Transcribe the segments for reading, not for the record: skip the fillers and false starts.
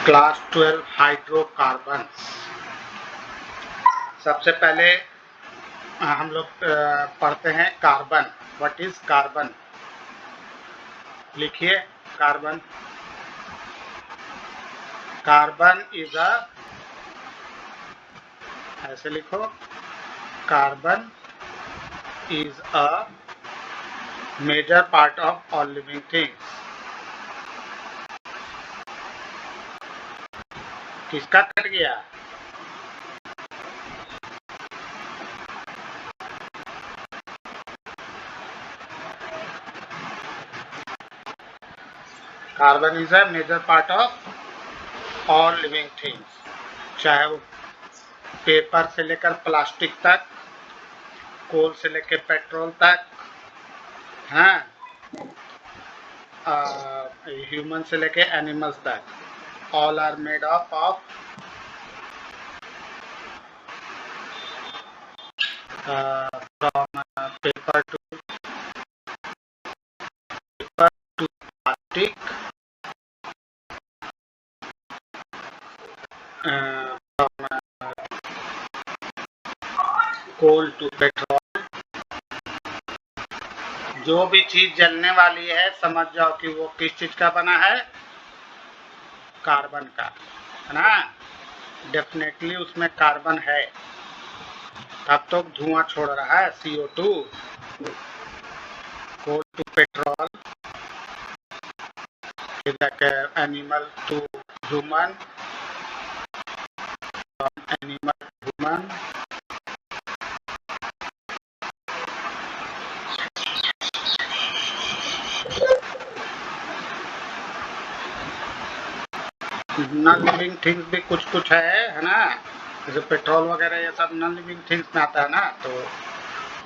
Class 12 hydrocarbon. सबसे पहले हम लोग पढ़ते हैं कार्बन। What is carbon? लिखिए कार्बन। कार्बन इज अ, ऐसे लिखो, carbon is a major part of all living things. किसका कट गया? Carbon is a major part of all living things, चाहे वो पेपर से लेकर प्लास्टिक तक, कोल से लेकर पेट्रोल तक, हाँ, ह्यूमन से लेके एनिमल्स तक, all are made of from paper to plastic, from coal to petrol. जो भी चीज जलने वाली है समझ जाओ कि वो किस चीज का बना है? कार्बन का, है ना। डेफिनेटली उसमें कार्बन है, तब तो धुआं छोड़ रहा है, CO2। Coal to petrol, animal to human, animal human, non living things भी कुछ कुछ है ना। जैसे पेट्रोल वगैरह ये सब नॉन लिविंग थिंग्स में आता है ना, तो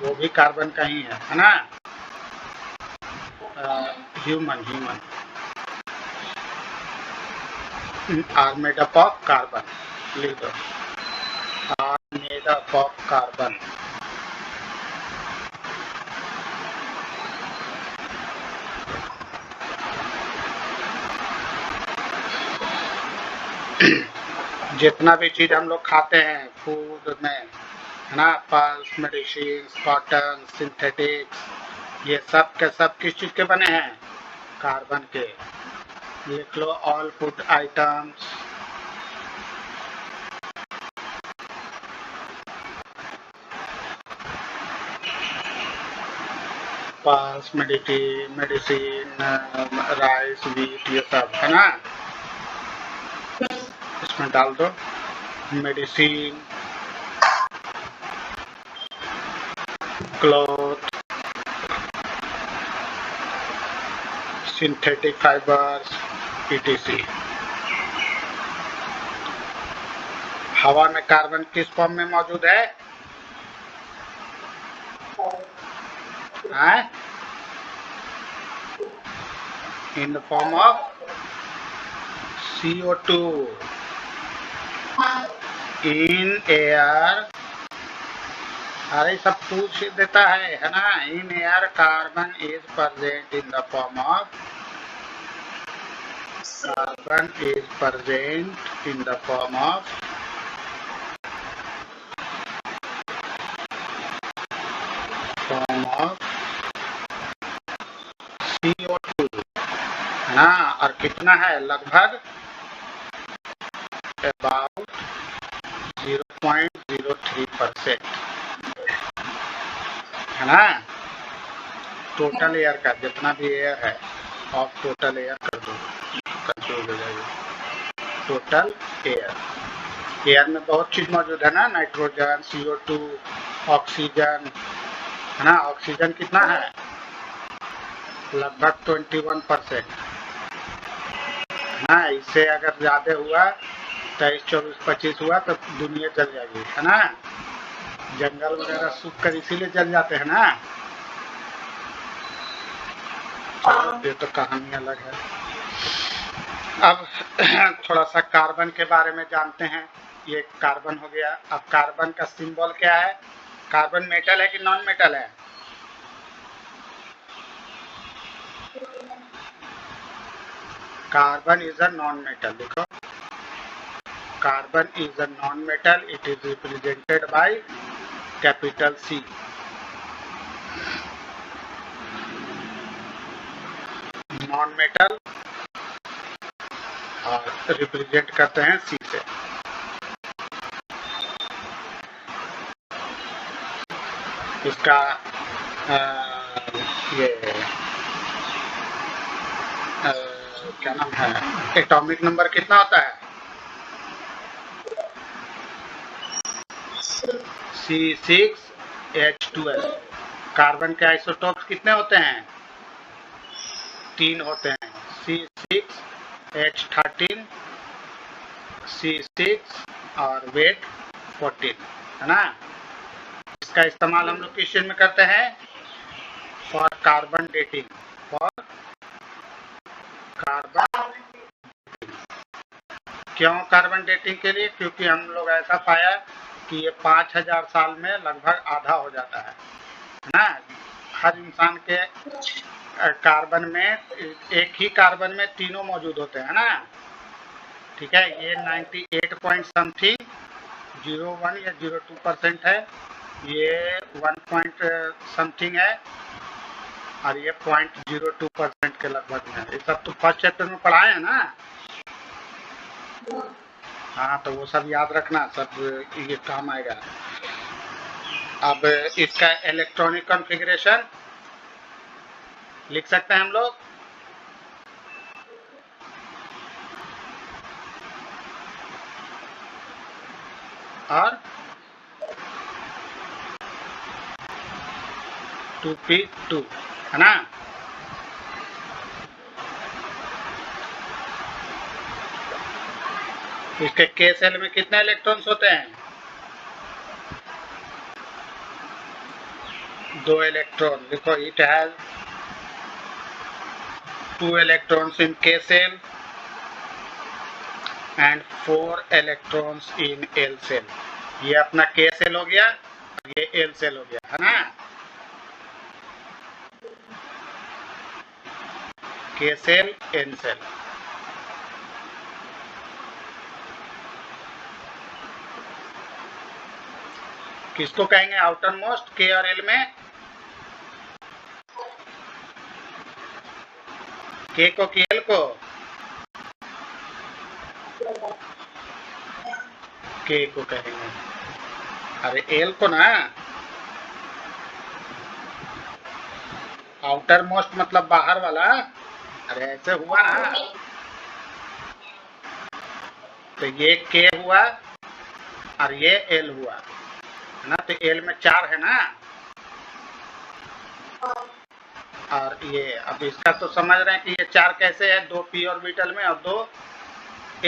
वो भी कार्बन का ही है ना। Human are made up of carbon. लिख दो, are made up of carbon. जितना भी चीज हम लोग खाते हैं फूड में, है ना, पल्स, मेडिसिन, कॉटन, सिंथेटिक्स, ये सब के सब किस चीज के बने हैं? कार्बन के। लिख लो, all food items pulse, medicine, rice, wheat, ये सब है ना, इसमें डाल दो। Medicine, cloth, synthetic fibres, ETC। हवा में कार्बन किस फॉर्म में मौजूद है? In the form of CO2 in air. अरे सब पूछ देता है ना। In air carbon is present in the form of, carbon is present in the form of CO2, है ना। और कितना है? लगभग अबाउट 0.03%, है ना। टोटल एयर का जितना भी एयर है, ऑफ टोटल एयर कर दो, कंट्रोल हो जाएगी। टोटल एयर, एयर में बहुत चीज मौजूद है ना, नाइट्रोजन, CO2, ऑक्सीजन, है ना। ऑक्सीजन कितना है? लगभग 21%। हाँ, इससे अगर ज्यादा हुआ, 23, 24, 25 हुआ तो दुनिया जल जाएगी, है ना। जंगल वगैरह सूख कर इसीलिए जल जाते हैं ना। चलो ये तो कहानी अलग है। अब थोड़ा सा कार्बन के बारे में जानते हैं। ये कार्बन हो गया। अब कार्बन का सिंबल क्या है? कार्बन मेटल है कि नॉन मेटल है? Carbon is a non metal. देखो, Carbon is a non-metal. It is represented by capital C. Non-metal और रिप्रेजेंट करते हैं C से. इसका ये क्या नाम है, एटॉमिक नंबर कितना होता है? C6H12. कार्बन के आइसोटोप्स कितने होते हैं? 3 होते हैं. C6H13, C6 और वेट 14, है ना. इसका इस्तेमाल हम लोग किस चीज में करते हैं? For carbon dating. For carbon. क्यों कार्बन डेटिंग के लिए? क्योंकि हम लोग ऐसा पाया कि ये 5000 साल में लगभग आधा हो जाता है ना. हर इंसान के कार्बन में, एक ही कार्बन में तीनों मौजूद होते हैं ना. ठीक है. ये 98 पॉइंट समथिंग 01 या 02% है. ये 1 पॉइंट समथिंग है और ये 0.02% के लगभग है. ये सब तो फर्स्ट चैप्टर में पढ़ाए हैं ना. हाँ, तो वो सब याद रखना, सब ये काम आएगा. अब इसका इलेक्ट्रॉनिक कॉन्फ़िगरेशन लिख सकते हैं हम लोग. और 2p2 है ना. इसके के सेल में कितने इलेक्ट्रॉन्स होते हैं? 2 इलेक्ट्रॉन. देखो, it has 2 electrons in K shell and 4 electrons in L shell. ये अपना के सेल हो गया, ये एल सेल हो गया, है ना. के सेल, एन सेल. किसको कहेंगे आउटर मोस्ट? के और एल में के को कि एल को? के को कहेंगे. अरे एल को ना. आउटर मोस्ट मतलब बाहर वाला. अरे ऐसे हुआ ना. तो ये के हुआ और ये एल हुआ, है ना. तो एल में 4 है ना. और ये अब इसका तो समझ रहे हैं कि ये 4 कैसे है. 2 p ऑर्बिटल में और 2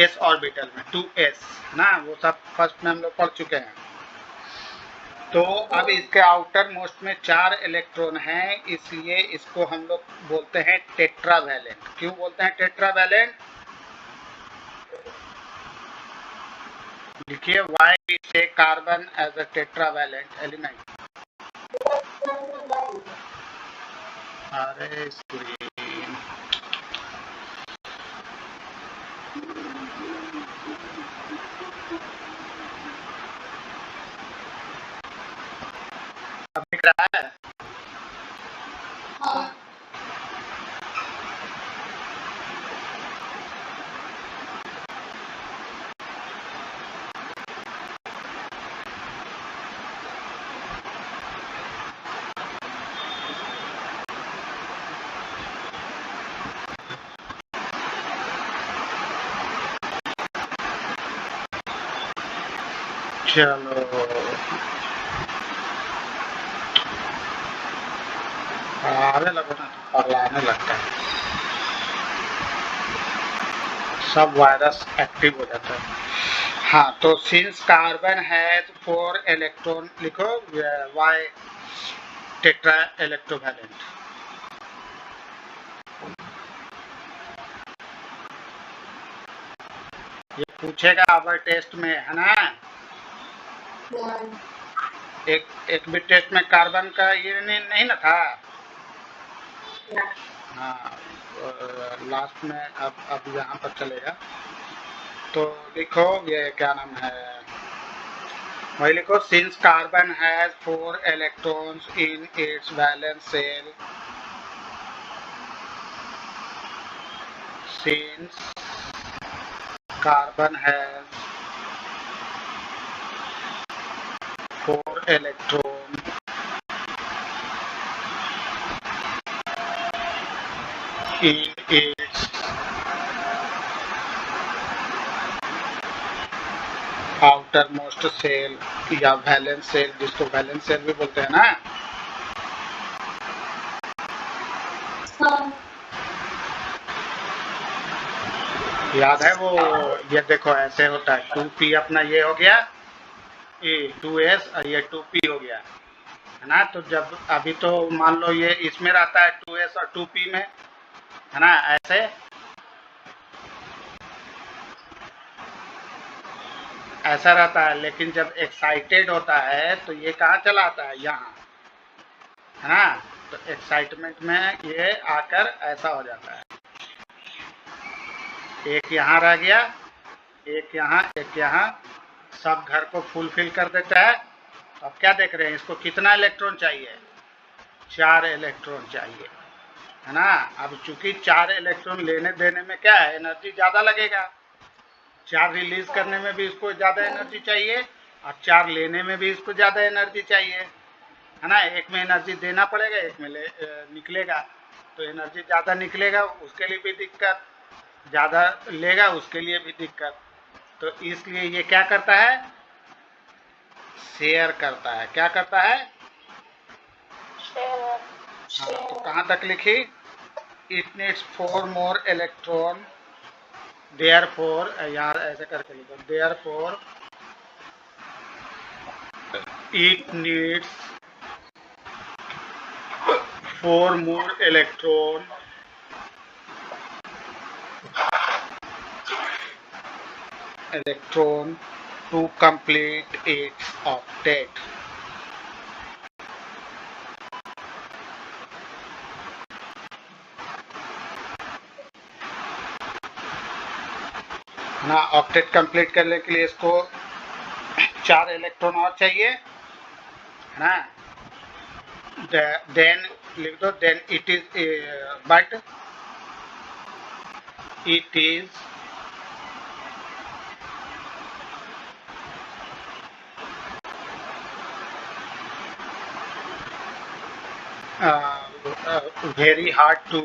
s ऑर्बिटल में, 2s ना. वो सब फर्स्ट में हम लोग पढ़ चुके हैं. तो अब इसके आउटर मोस्ट में 4 इलेक्ट्रॉन हैं, इसलिए इसको हम लोग बोलते हैं टेट्रावैलेंट. क्यों बोलते हैं टेट्रावैलेंट? लिखिए, why we say carbon as a tetravalent element. अरे स्क्रीन अब दिख रहा है. चलो, पढ़ाने लगो ना, पढ़ाने लगता है. सब वायरस एक्टिव हो जाता है. हाँ, तो सिंस कार्बन हैज 4 इलेक्ट्रॉन, लिखो वाई टेट्रा इलेक्ट्रोवैलेंट. ये पूछेगा अब टेस्ट में, है ना. एक भी टेस्ट में कार्बन का ये नहीं ना था. हाँ, लास्ट में अब यहाँ पर चलेगा. तो लिखो ये क्या नाम है, वही लिखो, since carbon has 4 electrons in its valence shell, since carbon has 4 electrons in its outermost shell या वैलेंस शेल, जिसको वैलेंस शेल भी बोलते हैं ना। याद है वो, ये देखो ऐसे होता है, 2p अपना ये हो गया, ये 2s और ये 2p हो गया, है ना। तो जब अभी तो मान लो ये इसमें रहता है 2s और 2p में, है ना, ऐसा रहता है। लेकिन जब एक्साइटेड होता है तो ये कहाँ चला आता है, यहाँ, है ना। तो एक्साइटमेंट में ये आकर ऐसा हो जाता है, एक यहाँ रह गया, एक यहाँ, सब घर को फुलफिल कर देता है। अब क्या देख रहे हैं, इसको कितना इलेक्ट्रॉन चाहिए, 4 इलेक्ट्रॉन चाहिए, है ना। अब चूंकि 4 इलेक्ट्रॉन लेने देने में क्या है, एनर्जी ज़्यादा लगेगा, 4 रिलीज करने में भी इसको ज़्यादा एनर्जी चाहिए और 4 लेने में भी इसको ज़्यादा एनर्जी चाहिए, है ना। एक में एनर्जी देना पड़ेगा, एक में निकलेगा, तो एनर्जी ज़्यादा निकलेगा उसके लिए भी दिक्कत, ज़्यादा लेगा उसके लिए भी दिक्कत। तो इसलिए ये क्या करता है, शेयर करता है। क्या करता है, हाँ, तो कहाँ तक लिखी, it needs 4 more electron, therefore, यार ऐसे करके लिखो, therefore it needs 4 more electron to complete its octet. ना ऑक्टेट कंप्लीट करने के लिए इसको 4 इलेक्ट्रॉन और चाहिए, है ना। देन लिख दो, then it is, but it is very hard to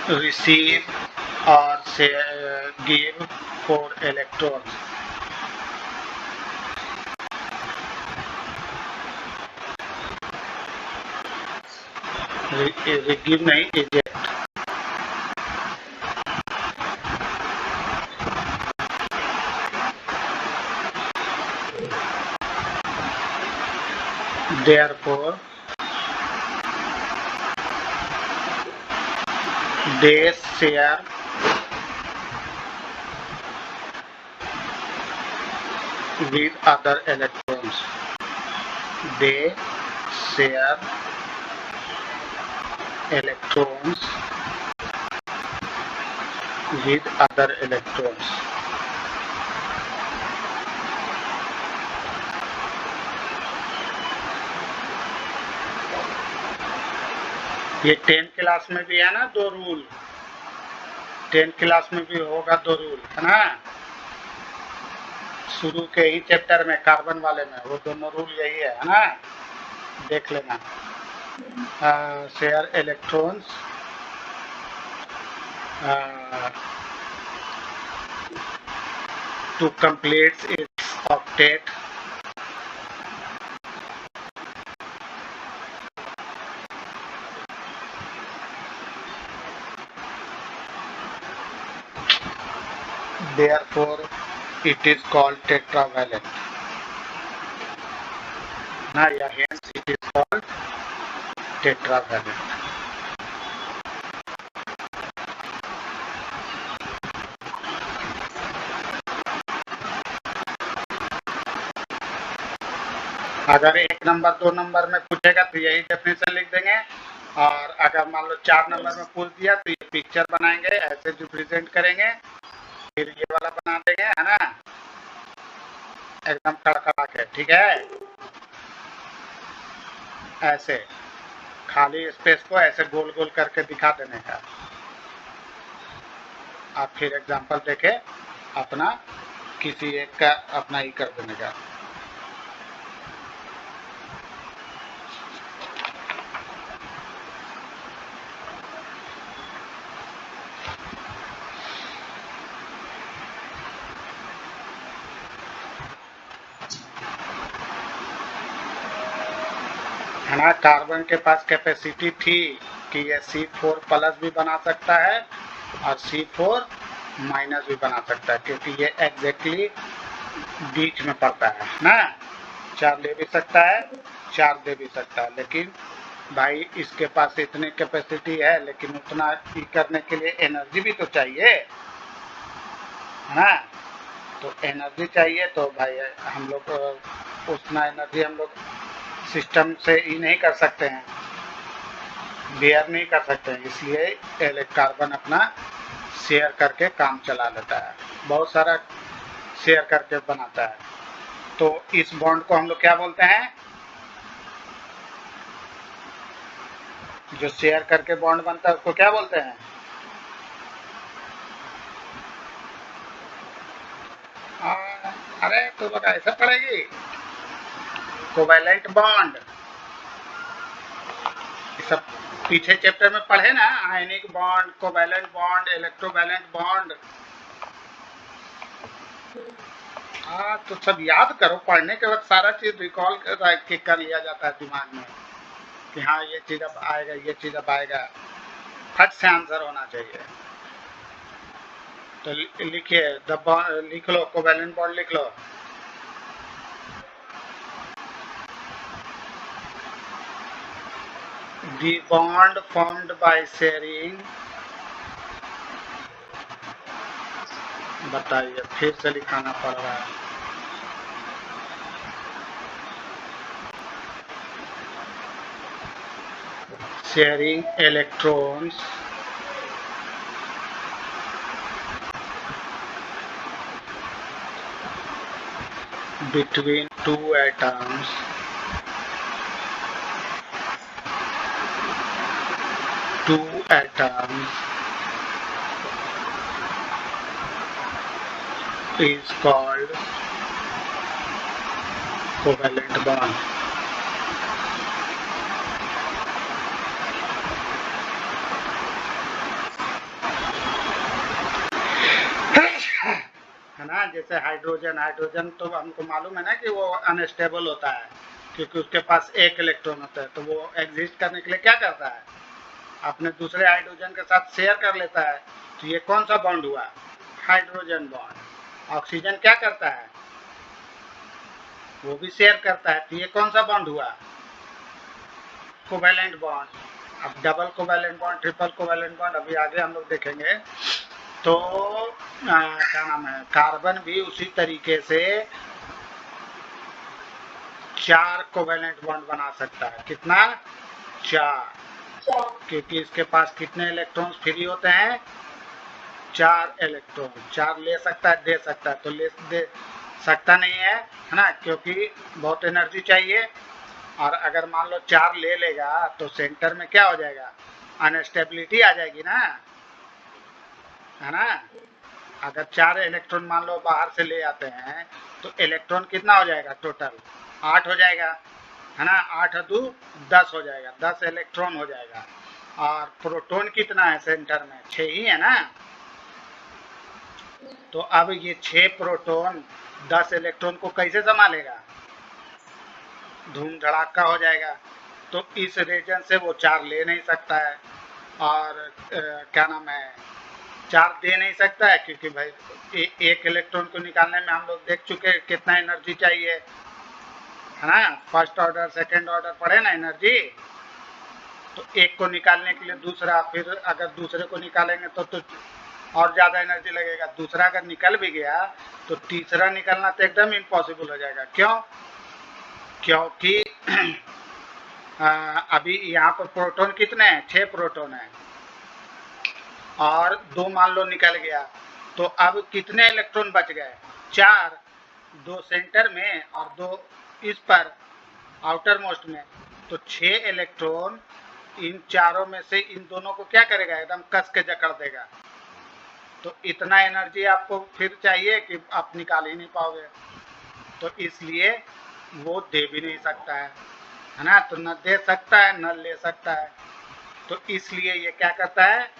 receive or say, give 4 electrons. Give नहीं, eject. Therefore they share with other electrons. They share electrons with other electrons. ये 10 क्लास में भी है ना 2 रूल, 10 क्लास में भी होगा 2 rule, है ना। शुरू के ही चैप्टर में कार्बन वाले में वो दोनों रूल यही है ना, देख लेना। Share electrons to complete its octet, therefore it is called tetravalent. Now, yeah, hence it is called tetravalent. अगर 1 नंबर 2 नंबर में पूछेगा तो यही डेफिनेशन लिख देंगे, और अगर मान लो 4 नंबर में पूछ दिया तो ये पिक्चर बनाएंगे, ऐसे रिप्रेजेंट करेंगे, फिर ये वाला बना देंगे, है ना, एकदम कड़कड़ा के, ठीक है। ऐसे खाली स्पेस को ऐसे गोल गोल करके दिखा देने का। आप फिर एग्जांपल देखे अपना किसी एक का अपना ही कर देने का। है ना, कार्बन के पास कैपेसिटी थी कि ये C4+ भी बना सकता है और C4- भी बना सकता है, क्योंकि ये एग्जैक्टली बीच में पड़ता है ना, 4 ले भी सकता है 4 दे भी सकता है। लेकिन भाई इसके पास इतनी कैपेसिटी है, लेकिन उतना ही करने के लिए एनर्जी भी तो चाहिए, है ना। तो एनर्जी चाहिए तो भाई हम लोग उतना एनर्जी हम लोग सिस्टम से ही नहीं कर सकते हैं, बेयर नहीं कर सकते हैं, इसलिए कार्बन अपना शेयर करके काम चला लेता है, बहुत सारा शेयर करके बनाता है। तो इस बॉन्ड को हम लोग क्या बोलते हैं, जो शेयर करके बॉन्ड बनता है उसको क्या बोलते हैं? अरे तो लोग ऐसा पढ़ेगी, कोवैलेंट बॉन्ड, सब पीछे चैप्टर में पढ़े ना, ionic bond, covalent bond, electrovalent bond. हाँ तो सब याद करो, पढ़ने के बाद सारा चीज रिकॉल कर लिया जाता है दिमाग में कि हाँ ये चीज अब आएगा, ये चीज अब आएगा, फट से आंसर होना चाहिए। तो लिखिए लिख लो, कोवैलेंट बॉन्ड लिख लो। The bond formed by sharing, बताइए फिर से लिखाना पड़ रहा है। Sharing electrons between two atoms is called covalent bond. है ना, जैसे हाइड्रोजन तो हमको मालूम है ना कि वो अनस्टेबल होता है, क्योंकि उसके पास 1 इलेक्ट्रॉन होता है, तो वो एग्जिस्ट करने के लिए क्या करता है, अपने दूसरे हाइड्रोजन के साथ शेयर कर लेता है। तो ये कौन सा बॉन्ड हुआ, हाइड्रोजन बॉन्ड। ऑक्सीजन क्या करता है, वो भी शेयर करता है, तो ये कौन सा बॉन्ड हुआ, कोवैलेंट बॉन्ड। अब double covalent bond, triple covalent bond अभी आगे हम लोग देखेंगे। तो क्या नाम है, कार्बन भी उसी तरीके से 4 कोवैलेंट बॉन्ड बना सकता है। कितना, 4, क्योंकि इसके पास कितने इलेक्ट्रॉन्स फ्री होते हैं, 4 इलेक्ट्रॉन। 4 ले सकता है, दे सकता है, तो दे सकता नहीं है ना, क्योंकि बहुत एनर्जी चाहिए। और अगर मान लो 4 ले लेगा तो सेंटर में क्या हो जाएगा, अनस्टेबिलिटी आ जाएगी ना, है ना। अगर 4 इलेक्ट्रॉन मान लो बाहर से ले आते हैं तो इलेक्ट्रॉन कितना हो जाएगा, टोटल 8 हो जाएगा, है ना, 8 और 2 10 हो जाएगा, 10 इलेक्ट्रॉन हो जाएगा। और प्रोटॉन कितना है सेंटर में, 6 ही है ना। तो अब ये 6 प्रोटॉन 10 इलेक्ट्रॉन को कैसे संभालेगा, धूम धड़ाका हो जाएगा। तो इस रीजन से वो 4 ले नहीं सकता है, और क्या नाम है, 4 दे नहीं सकता है, क्योंकि भाई एक इलेक्ट्रॉन को निकालने में हम लोग देख चुके हैं कितना एनर्जी चाहिए, है ना, फर्स्ट ऑर्डर सेकंड ऑर्डर पढ़े ना एनर्जी। तो एक को निकालने के लिए दूसरा, फिर अगर दूसरे को निकालेंगे तो और ज़्यादा एनर्जी लगेगा। दूसरा अगर निकल भी गया तो तीसरा निकलना तो एकदम इम्पॉसिबल हो जाएगा। क्यों, क्योंकि अभी यहाँ पर प्रोटॉन कितने हैं? 6 प्रोटॉन हैं और 2 मान लो निकल गया, तो अब कितने इलेक्ट्रॉन बच गए? 4, 2 सेंटर में और 2 इस पर आउटर मोस्ट में, तो 6 इलेक्ट्रॉन इन चारों में से इन दोनों को क्या करेगा? एकदम कस के जकड़ देगा। तो इतना एनर्जी आपको फिर चाहिए कि आप निकाल ही नहीं पाओगे, तो इसलिए वो दे भी नहीं सकता है ना? तो न दे सकता है न ले सकता है, तो इसलिए ये क्या करता है?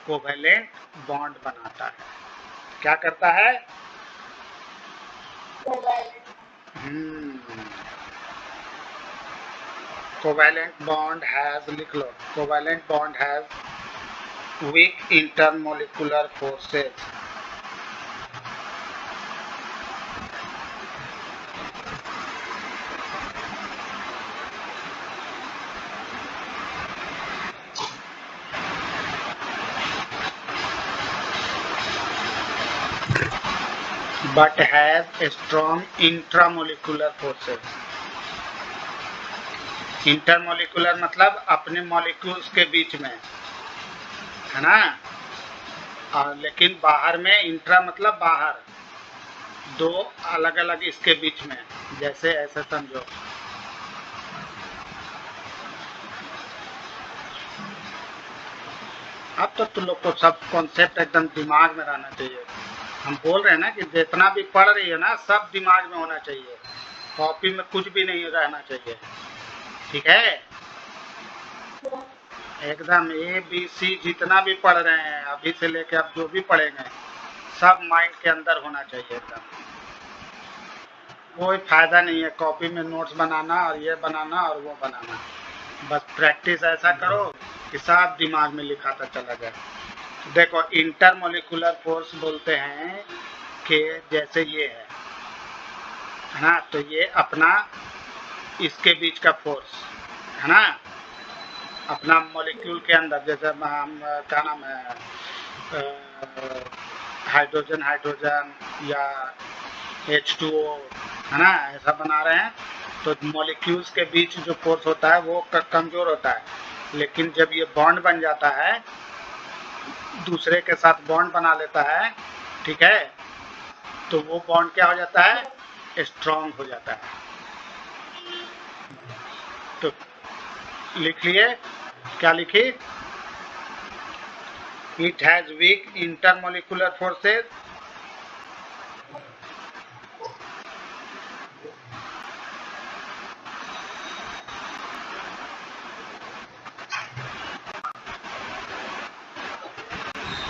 कोवेलेंट बॉन्ड बनाता है। क्या करता है? कोवेलेंट बॉन्ड हैज, लिख लो, covalent bond has weak intermolecular forces. But has a strong intramolecular forces. Intermolecular मतलब अपने मॉलिक्यूल्स के बीच में, है ना? और लेकिन बाहर में, इंट्रा मतलब बाहर, 2 अलग अलग इसके बीच में, जैसे ऐसे समझो। अब तो तुम लोग को सब कॉन्सेप्ट एकदम दिमाग में रहना चाहिए। हम बोल रहे हैं ना कि जितना भी पढ़ रही है ना, सब दिमाग में होना चाहिए, कॉपी में कुछ भी नहीं रहना चाहिए, ठीक है? एकदम ABC जितना भी पढ़ रहे हैं अभी से लेके अब जो भी पढ़ेंगे, सब माइंड के अंदर होना चाहिए एकदम। कोई फायदा नहीं है कॉपी में नोट्स बनाना और ये बनाना और वो बनाना, बस प्रैक्टिस ऐसा करो कि सब दिमाग में लिखाता चला जाए। देखो, इंटरमोलिकुलर फोर्स बोलते हैं कि जैसे ये है ना? तो ये अपना इसके बीच का फोर्स है ना, अपना मॉलिक्यूल के अंदर, जैसे हम क्या नाम है, हाइड्रोजन हाइड्रोजन या H2O, है ना, ऐसा बना रहे हैं, तो मॉलिक्यूल्स के बीच जो फोर्स होता है वो कमजोर होता है, लेकिन जब ये बॉन्ड बन जाता है, दूसरे के साथ बॉन्ड बना लेता है, ठीक है, तो वो बॉन्ड क्या हो जाता है? स्ट्रांग हो जाता है। तो लिख लिए, क्या लिखी? It has weak intermolecular forces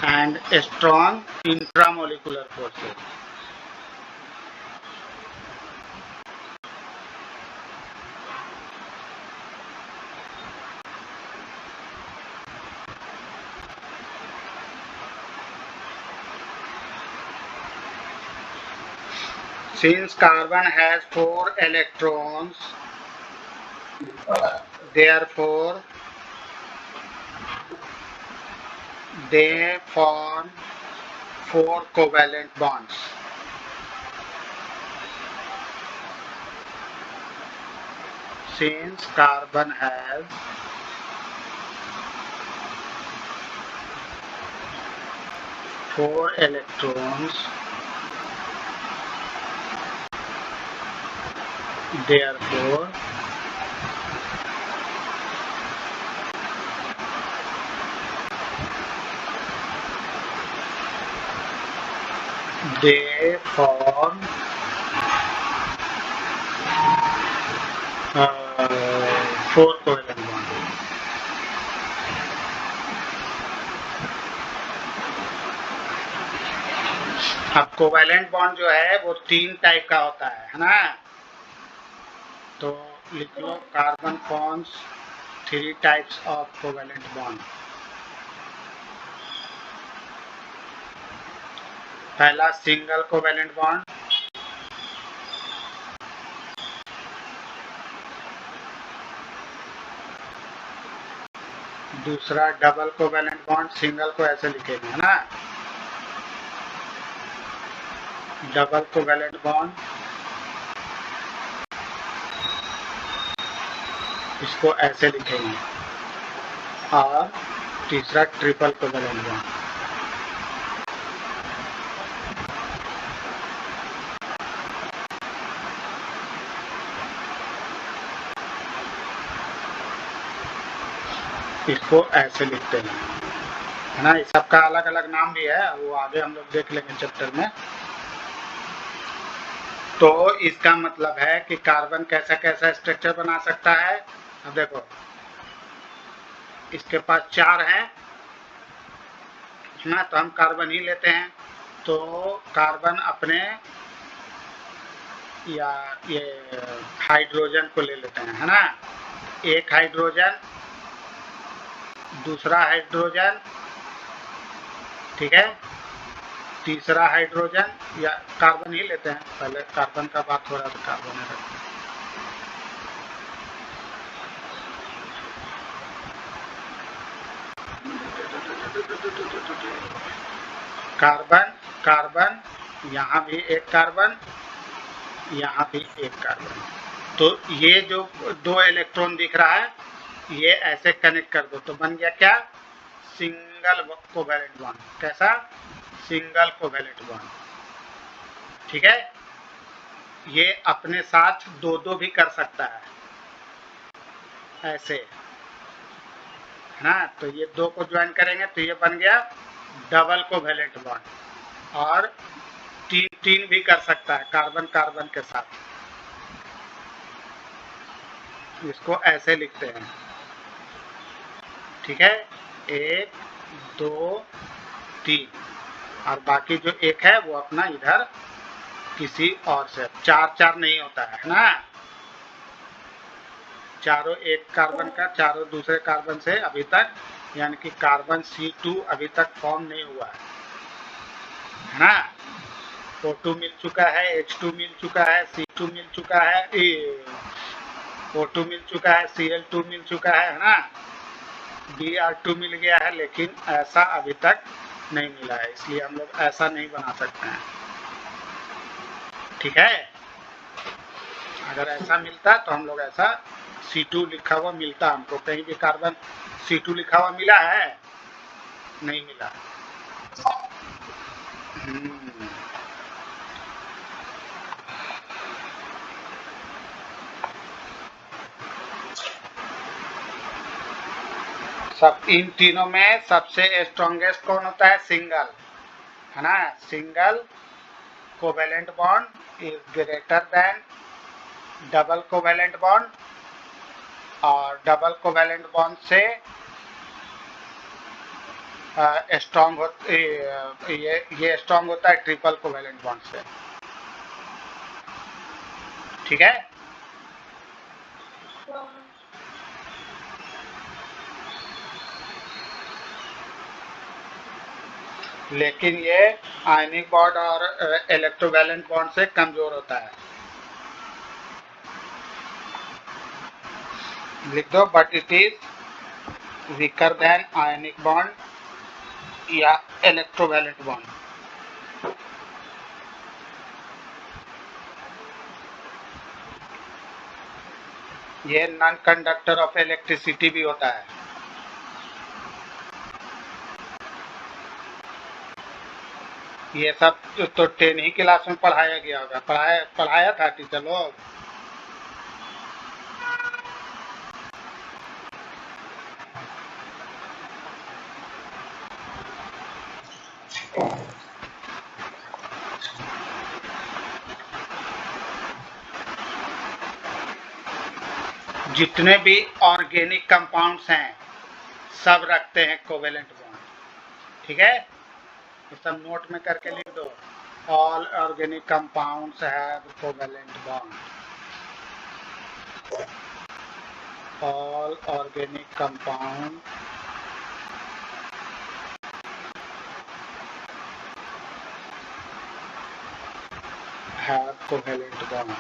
and strong intramolecular forces. Since carbon has 4 electrons, therefore they form 4 covalent bonds. Since carbon has 4 electrons, therefore they form 4 covalent bonds. अब कोवैलेंट बॉन्ड जो है वो 3 टाइप का होता है ना? तो लिख लो, carbon forms 3 types of covalent bond. पहला सिंगल कोवैलेंट बॉन्ड, दूसरा डबल कोवैलेंट बॉन्ड, सिंगल को ऐसे लिखेंगे है ना, डबल कोवैलेंट बॉन्ड, इसको ऐसे लिखेंगे, और तीसरा ट्रिपल कोवेलेंट बॉन्ड। इसको ऐसे लिखते हैं, है ना। इस सबका अलग अलग नाम भी है, वो आगे हम लोग देख लेंगे चैप्टर में। तो इसका मतलब है कि कार्बन कैसा कैसा स्ट्रक्चर बना सकता है। अब देखो, इसके पास 4 है ना, तो हम कार्बन ही लेते हैं। तो कार्बन अपने या ये हाइड्रोजन को ले लेते हैं, है ना। एक हाइड्रोजन, दूसरा हाइड्रोजन, ठीक है, तीसरा हाइड्रोजन, या कार्बन ही लेते हैं, पहले कार्बन का बात हो रहा था, कार्बन है। कार्बन कार्बन, यहाँ भी एक कार्बन, यहाँ भी एक कार्बन। तो ये जो 2 इलेक्ट्रॉन दिख रहा है, ये ऐसे कनेक्ट कर दो, तो बन गया क्या, सिंगल कोवेलेंट बॉन्ड। कैसा, सिंगल कोवेलेंट बॉन्ड, ठीक है। ये अपने साथ 2-2 भी कर सकता है, ऐसे, है ना। तो ये 2 को ज्वाइन करेंगे तो ये बन गया डबल कोवेलेंट बॉन्ड। और 3-3 भी कर सकता है कार्बन कार्बन के साथ। इसको ऐसे लिखते हैं, ठीक है, 1 2 3, और बाकी जो एक है वो अपना इधर किसी और से। 4-4 नहीं होता है ना, चारों एक कार्बन का चारों दूसरे कार्बन से अभी तक, यानी कि कार्बन C2 अभी तक फॉर्म नहीं हुआ है ना। O2 मिल चुका है, H2 मिल चुका है, C2 मिल चुका है, O2 मिल चुका है, Cl2 मिल चुका है ना, Br2 मिल गया है, लेकिन ऐसा अभी तक नहीं मिला है, इसलिए हम लोग ऐसा नहीं बना सकते हैं, ठीक है। अगर ऐसा मिलता तो हम लोग ऐसा C2 लिखा हुआ मिलता हमको, कहीं भी कार्बन C2 लिखा हुआ मिला है, नहीं मिला। सब इन तीनों में सबसे स्ट्रॉन्गेस्ट कौन होता है, सिंगल, है ना। Single covalent bond is greater than double covalent bond, और डबल कोवेलेंट बॉन्ड से स्ट्रॉन्ग ये स्ट्रॉन्ग होता है ट्रिपल कोवेलेंट बॉन्ड से, ठीक है। लेकिन ये आयनिक बॉन्ड और इलेक्ट्रोवैलेंट बॉन्ड से कमजोर होता है। लिख दो, but it is weaker then ionic bond या इलेक्ट्रोवैलेंट बॉन्ड। ये नॉन कंडक्टर ऑफ इलेक्ट्रिसिटी भी होता है। ये सब तो 10 ही क्लास में पढ़ाया गया होगा, पढ़ाया था टीचर लोग। जितने भी ऑर्गेनिक कंपाउंड्स हैं सब रखते हैं कोवेलेंट बॉन्ड, ठीक है। तो सब नोट में करके लिख दो, all organic compounds have covalent bond, all organic compound have covalent bond.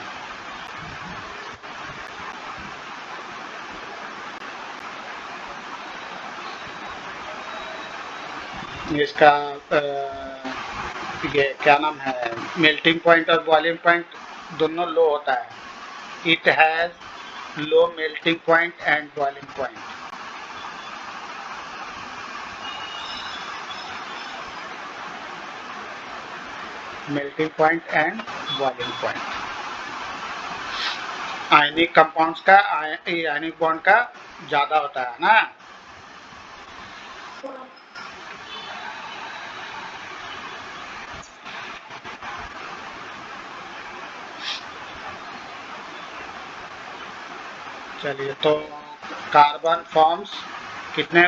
इसका ये क्या नाम है, मेल्टिंग पॉइंट और बॉइलिंग पॉइंट दोनों लो होता है। It has low melting point and boiling point. Melting point and boiling point. Ionic compounds का आयनिक बॉन्ड का ज्यादा होता है ना। चलिए, तो कार्बन फॉर्म्स कितने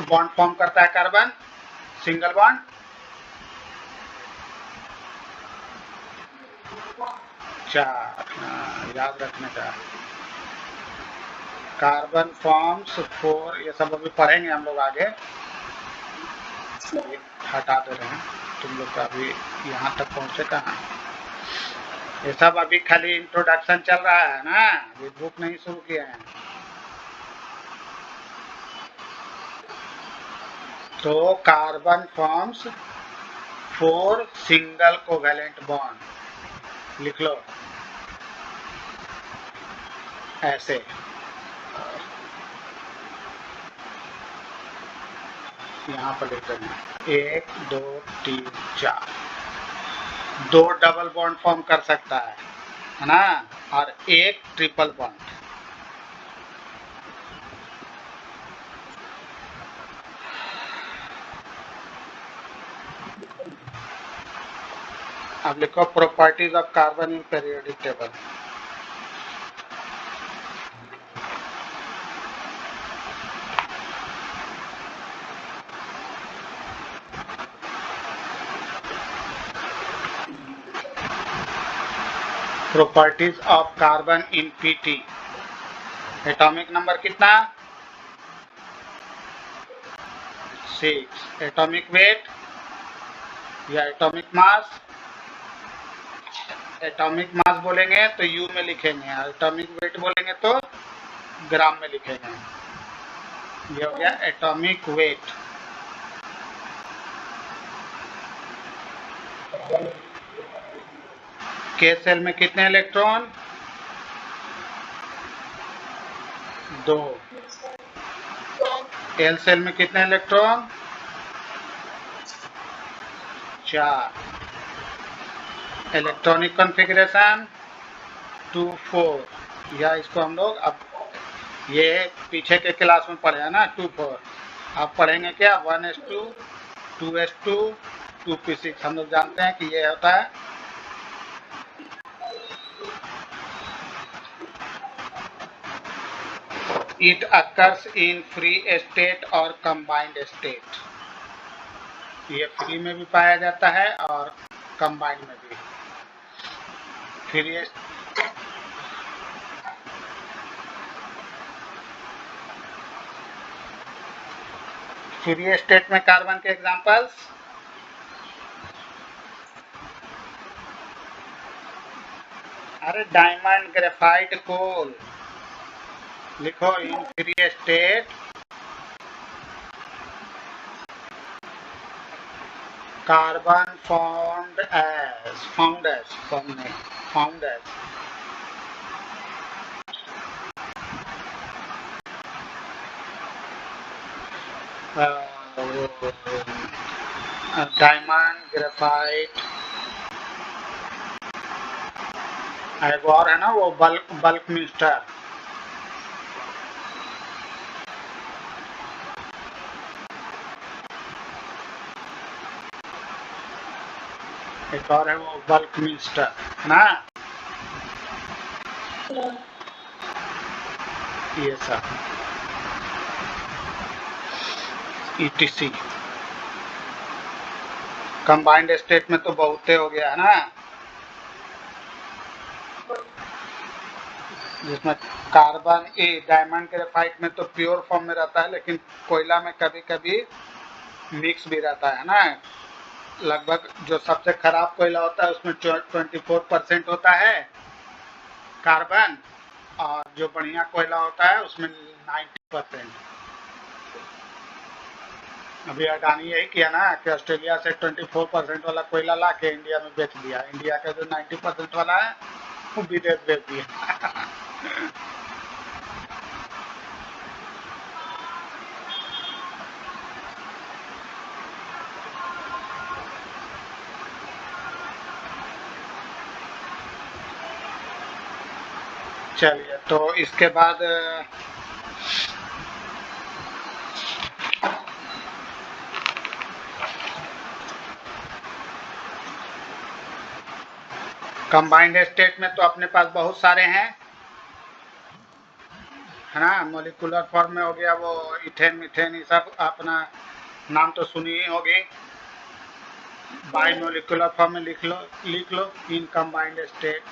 बॉन्ड फॉर्म करता है कार्बन? सिंगल बॉन्ड 4, याद रखने का। कार्बन फॉर्म्स 4, ये सब अभी पढ़ेंगे हम लोग आगे, हटा दे रहे हैं तुम लोग का, अभी यहाँ तक पहुँचे कहाँ। ये सब अभी खाली इंट्रोडक्शन चल रहा है ना, ये बुक नहीं शुरू किए हैं। तो carbon forms 4 single covalent bond, लिख लो ऐसे। यहाँ पर लिख देना 1 2 3 4। 2 डबल बॉन्ड फॉर्म कर सकता है ना, और 1 ट्रिपल बॉन्ड। अब लिखो properties of carbon in periodic table. Properties of carbon in PT. Atomic number कितना? 6। एटॉमिक वेट या एटॉमिक मास? एटॉमिक मास बोलेंगे तो यू में लिखेंगे, और एटॉमिक वेट बोलेंगे तो ग्राम में लिखेंगे। ये हो गया एटॉमिक वेट। के सेल में कितने इलेक्ट्रॉन? 2। एल सेल में कितने इलेक्ट्रॉन? 4। इलेक्ट्रॉनिक कॉन्फ़िगरेशन 2 4, या इसको हम लोग अब ये पीछे के क्लास में पढ़े हैं ना 2 4। अब पढ़ेंगे क्या 1s2 2s2 2p6। हम लोग जानते हैं कि ये होता है it occurs in free state और कंबाइंड स्टेट। ये फ्री में भी पाया जाता है और कंबाइंड में भी। फ्री स्टेट में कार्बन के एग्जांपल्स, अरे डायमंड ग्रेफाइट कोल लिखो in free state carbon found as diamond graphite. एक और है ना वो बल्क मिस्टर। एक और है वो बल्क मिस्टर ना। ये सब ETC। कंबाइंड स्टेट में तो बहुते हो गया है ना, जिसमें कार्बन डायमंड ग्रेफाइट में तो प्योर फॉर्म में रहता है, लेकिन कोयला में कभी कभी मिक्स भी रहता है ना। लगभग जो सबसे खराब कोयला होता है उसमें 24% होता है कार्बन, और जो बढ़िया कोयला होता है उसमें 90%। अभी अडानी यही किया ना कि ऑस्ट्रेलिया से 24% वाला कोयला ला के इंडिया में बेच दिया। इंडिया का जो 90% वाला है वो विदेश बेच दिया। चलिए, तो इसके बाद कंबाइंड स्टेट में तो अपने पास बहुत सारे हैं, है ना। मोलिकुलर फॉर्म में हो गया वो इथेन, मीथेन, ये सब अपना नाम तो सुनी ही होगी। बाई मोलिकुलर फॉर्म में लिख लो in combined state.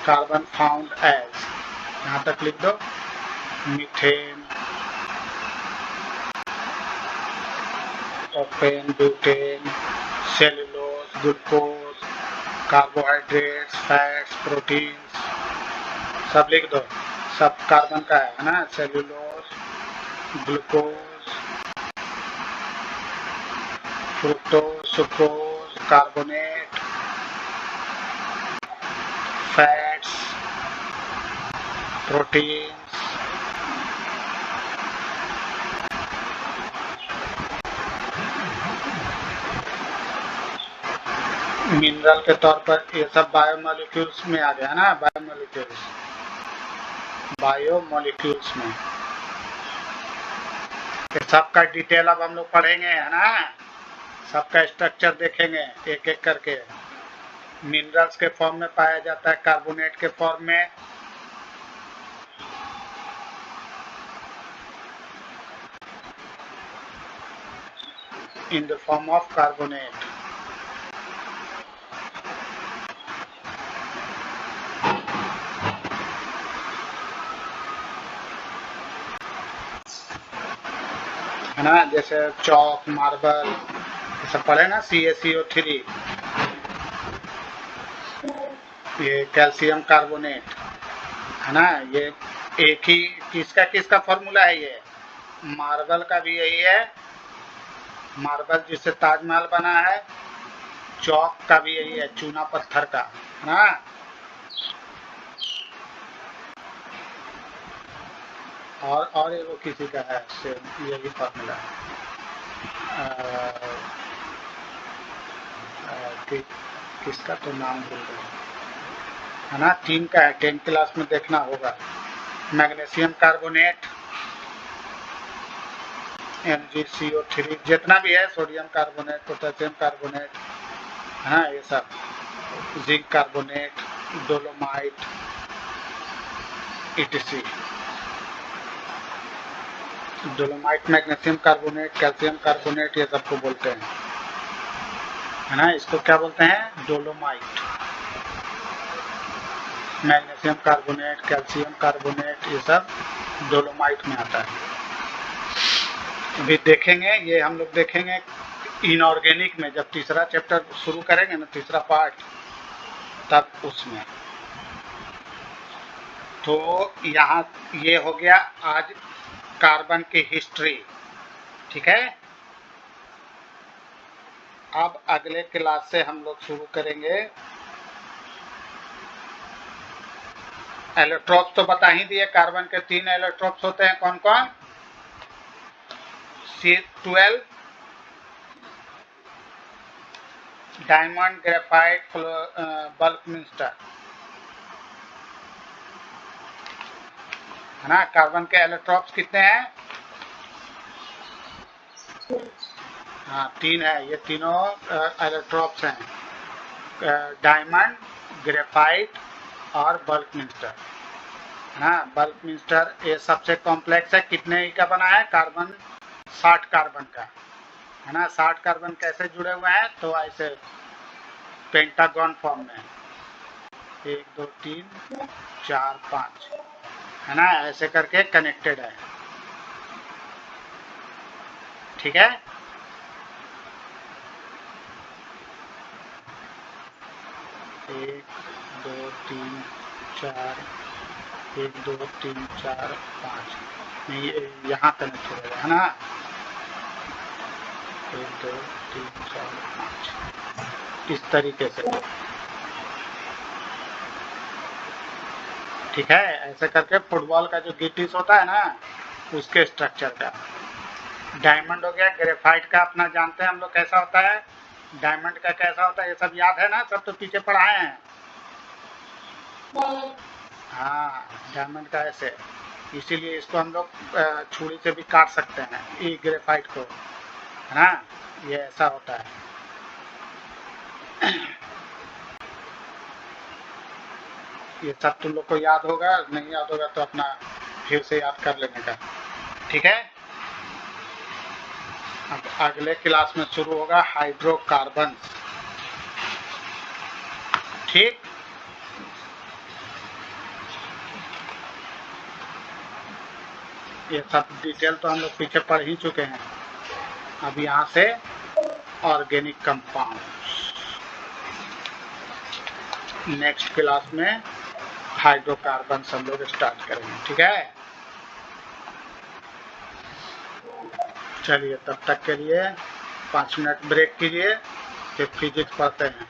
Carbon found as, यहाँ तक लिख दो। Methane, propane, butane, cellulose, glucose, carbohydrates, fats, proteins, सब लिख दो। सब कार्बन का है ना। Cellulose, glucose, fructose, sucrose, carbonate, fats, proteins, mineral के तौर पर ये सब बायोमोलिक्यूल्स में आ गया ना। बायोमोलिक्यूल्स में सबका डिटेल अब हम लोग पढ़ेंगे, है ना। सबका स्ट्रक्चर देखेंगे एक एक करके। मिनरल्स के फॉर्म में पाया जाता है, कार्बोनेट के फॉर्म में, इन द फॉर्म ऑफ कार्बोनेट। है ना, जैसे चौक, मार्बल, ये सब पढ़े ना। CaCO3, ये कैल्शियम कार्बोनेट, है ना। ये एक ही किसका फॉर्मूला है ये। मार्बल का भी यही है, मार्बल जिससे ताजमहल बना है। चौक का भी यही है, चूना पत्थर का, है ना। और ये वो किसी का है, यही फॉर्मूला है। किसका तो नाम भूल गया, है ना। 3 का है, 10 क्लास में देखना होगा। मैग्नीशियम कार्बोनेट, MgCO3, जितना भी है, सोडियम कार्बोनेट, पोटेशियम कार्बोनेट, है ना, ये सब। Zinc carbonate, dolomite, etc। Dolomite, magnesium carbonate, calcium carbonate, ये सबको बोलते हैं, है ना। इसको क्या बोलते हैं, dolomite. Magnesium carbonate, calcium carbonate, ये सब डोलोमाइट में आता है। अभी देखेंगे, ये हम लोग देखेंगे इनऑर्गेनिक में, जब तीसरा चैप्टर शुरू करेंगे ना, तीसरा पार्ट, तब उसमें। तो यहाँ ये हो गया आज कार्बन की हिस्ट्री, ठीक है। अब अगले क्लास से हम लोग शुरू करेंगे। एलोट्रोप्स तो बता ही दिए, कार्बन के 3 एलोट्रोप्स होते हैं, कौन कौन। C12, डायमंड, ग्रेफाइट, बल्कमिंस्टर, है ना। कार्बन के एलोट्रोप्स कितने हैं। हाँ, 3 है। ये तीनों एलोट्रोप्स हैं, डायमंड, ग्रेफाइट और बल्कमिंस्टर, है ना। बल्कमिंस्टर ये सबसे कॉम्प्लेक्स है। कितने का बना है, कार्बन 60 कार्बन का, है ना। 60 कार्बन कैसे जुड़े हुए हैं, तो ऐसे पेंटागन फॉर्म में, 1 2 3 4 5, है ना, ऐसे करके कनेक्टेड है, ठीक है। 1 2 3 4, 1 2 3 4 5, नहीं, यहाँ कनेक्ट हो गया, है ना। 1 2 3 4 5, इस तरीके से, ठीक है, ऐसे करके फुटबॉल का जो गिटीस होता है ना उसके स्ट्रक्चर का। डायमंड हो गया, ग्रेफाइट का अपना जानते हैं हम लोग कैसा होता है, डायमंड का कैसा होता है, ये सब याद है ना, सब तो पीछे पढ़ाए हैं। हाँ, डायमंड का ऐसे, इसीलिए इसको हम लोग छुरी से भी काट सकते हैं, ई ग्रेफाइट को, है ना, ये ऐसा होता है। ये सब तुम लोग को याद होगा, नहीं याद होगा तो अपना फिर से याद कर लेने का, ठीक है। अब अगले क्लास में शुरू होगा हाइड्रोकार्बन, ठीक। ये सब डिटेल तो हम लोग पीछे पढ़ ही चुके हैं। अब यहाँ से ऑर्गेनिक कंपाउंड नेक्स्ट क्लास में हाइड्रोकार्बन हम लोग स्टार्ट करेंगे, ठीक है। चलिए तब तक के लिए 5 मिनट ब्रेक कीजिए, फिर फिजिक्स पढ़ते हैं।